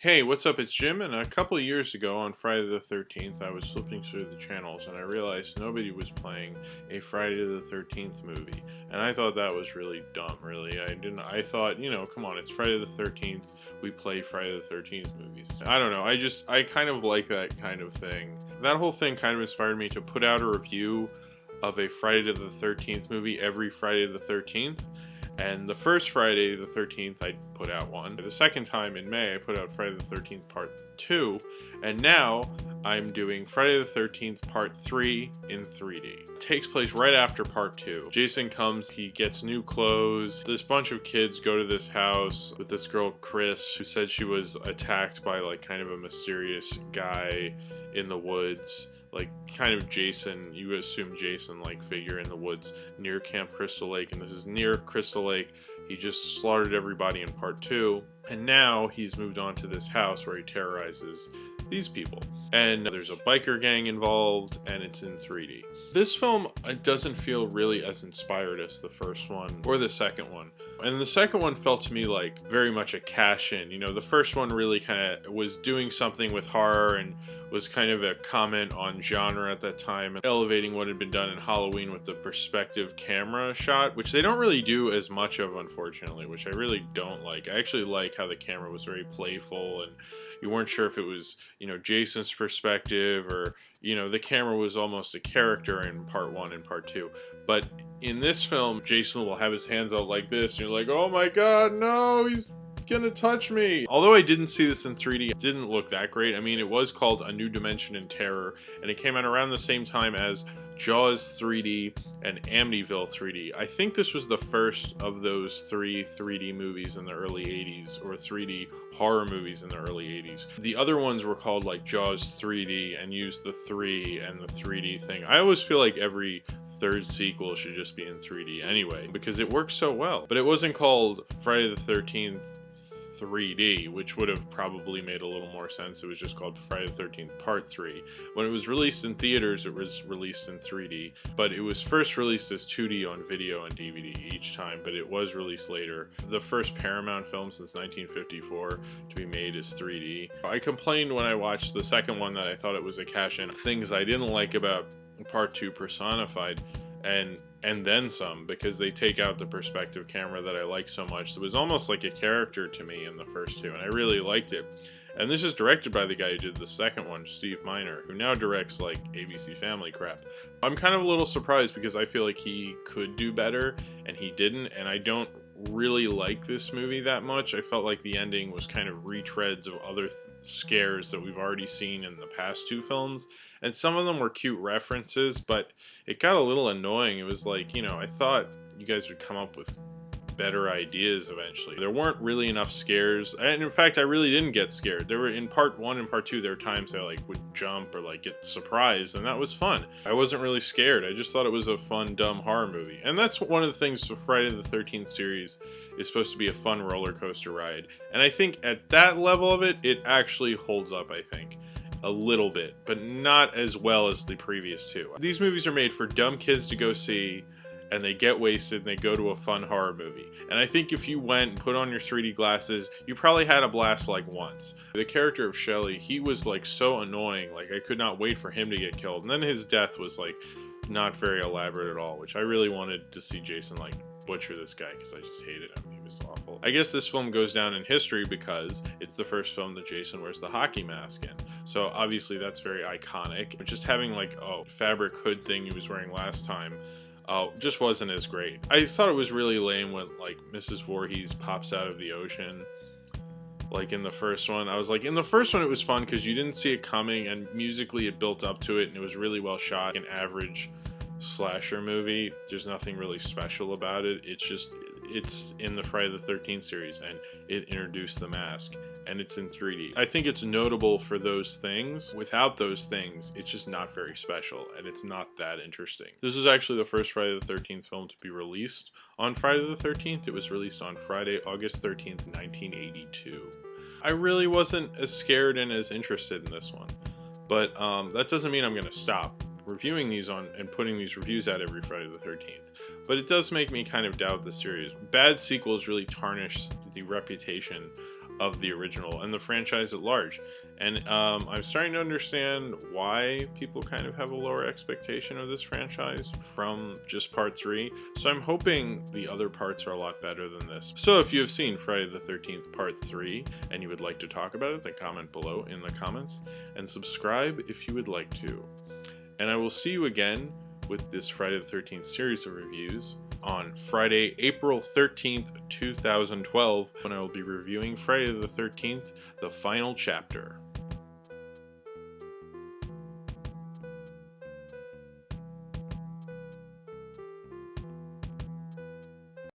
Hey, what's up? It's Jim, and a couple of years ago on Friday the 13th, I was flipping through the channels and I realized nobody was playing a Friday the 13th movie. And I thought that was really dumb, really. I thought, come on, it's Friday the 13th, we play Friday the 13th movies. I don't know, I kind of like that kind of thing. That whole thing kind of inspired me to put out a review of a Friday the 13th movie every Friday the 13th. And the first Friday the 13th, I put out one. The second time in May, I put out Friday the 13th Part 2. And now I'm doing Friday the 13th Part 3 in 3D. It takes place right after Part 2. Jason comes, he gets new clothes. This bunch of kids go to this house with this girl, Chris, who said she was attacked by like kind of a mysterious guy in the woods. Like kind of Jason, you assume Jason like figure in the woods near Camp Crystal Lake, and this is near Crystal Lake. He just slaughtered everybody in Part 2, and now he's moved on to this house where he terrorizes these people. And there's a biker gang involved, and it's in 3D. This film doesn't feel really as inspired as the first one or the second one. And the second one felt to me like very much a cash-in. You know, the first one really kind of was doing something with horror and was kind of a comment on genre at that time, elevating what had been done in Halloween with the perspective camera shot, which they don't really do as much of, unfortunately, which I really don't like. I actually like how the camera was very playful and you weren't sure if it was, Jason's perspective or, the camera was almost a character in Part 1 and Part 2. But in this film, Jason will have his hands out like this and you're like, oh my god, no, he's gonna touch me. Although I didn't see this in 3D, it didn't look that great. I mean, it was called A New Dimension in Terror, and it came out around the same time as Jaws 3D and Amityville 3D. I think this was the first of those three 3D movies in the early 80s, or 3D horror movies in the early 80s. The other ones were called like Jaws 3D and used the 3 and the 3D thing. I always feel like every third sequel should just be in 3D anyway, because it works so well. But it wasn't called Friday the 13th 3D, which would have probably made a little more sense. It was just called Friday the 13th Part 3. When it was released in theaters, it was released in 3D, but it was first released as 2D on video and DVD each time, but it was released later. The first Paramount film since 1954 to be made is 3D. I complained when I watched the second one that I thought it was a cash-in. Things I didn't like about Part 2 personified, and then some, because they take out the perspective camera that I like so much. It was almost like a character to me in the first two, and I really liked it. And this is directed by the guy who did the second one, Steve Miner, who now directs like ABC Family crap. I'm kind of a little surprised because I feel like he could do better, and he didn't, and I don't really like this movie that much. I felt like the ending was kind of retreads of other scares that we've already seen in the past two films, and some of them were cute references, but it got a little annoying. It was like, I thought you guys would come up with better ideas eventually. There weren't really enough scares, and in fact I really didn't get scared. There were, in Part 1 and Part 2, there were times I like would jump or like get surprised, and that was fun. I wasn't really scared. I just thought it was a fun, dumb horror movie. And that's one of the things for Friday the 13th series is supposed to be a fun roller coaster ride. And I think at that level of it, it actually holds up, I think. A little bit, but not as well as the previous two. These movies are made for dumb kids to go see, and they get wasted and they go to a fun horror movie. And I think if you went and put on your 3D glasses, you probably had a blast like once. The character of Shelley, he was like so annoying, like I could not wait for him to get killed. And then his death was like not very elaborate at all, which I really wanted to see Jason like butcher this guy because I just hated him. He was awful. I guess this film goes down in history because it's the first film that Jason wears the hockey mask in. So obviously that's very iconic. But just having like a fabric hood thing he was wearing last time just wasn't as great. I thought it was really lame when like Mrs. Voorhees pops out of the ocean. Like in the first one, I was like, in the first one it was fun because you didn't see it coming, and musically it built up to it, and it was really well shot. An average slasher movie, there's nothing really special about it. It's in the Friday the 13th series, and it introduced the mask, and it's in 3D. I think it's notable for those things. Without those things, it's just not very special, and it's not that interesting. This is actually the first Friday the 13th film to be released on Friday the 13th. It was released on Friday, August 13th, 1982. I really wasn't as scared and as interested in this one, but that doesn't mean I'm going to stop reviewing these on and putting these reviews out every Friday the 13th. But it does make me kind of doubt the series. Bad sequels really tarnish the reputation of the original and the franchise at large. And I'm starting to understand why people kind of have a lower expectation of this franchise from just part 3. So I'm hoping the other parts are a lot better than this. So if you have seen Friday the 13th Part 3 and you would like to talk about it, then comment below in the comments and subscribe if you would like to. And I will see you again with this Friday the 13th series of reviews on Friday, April 13th, 2012, when I will be reviewing Friday the 13th, the final chapter.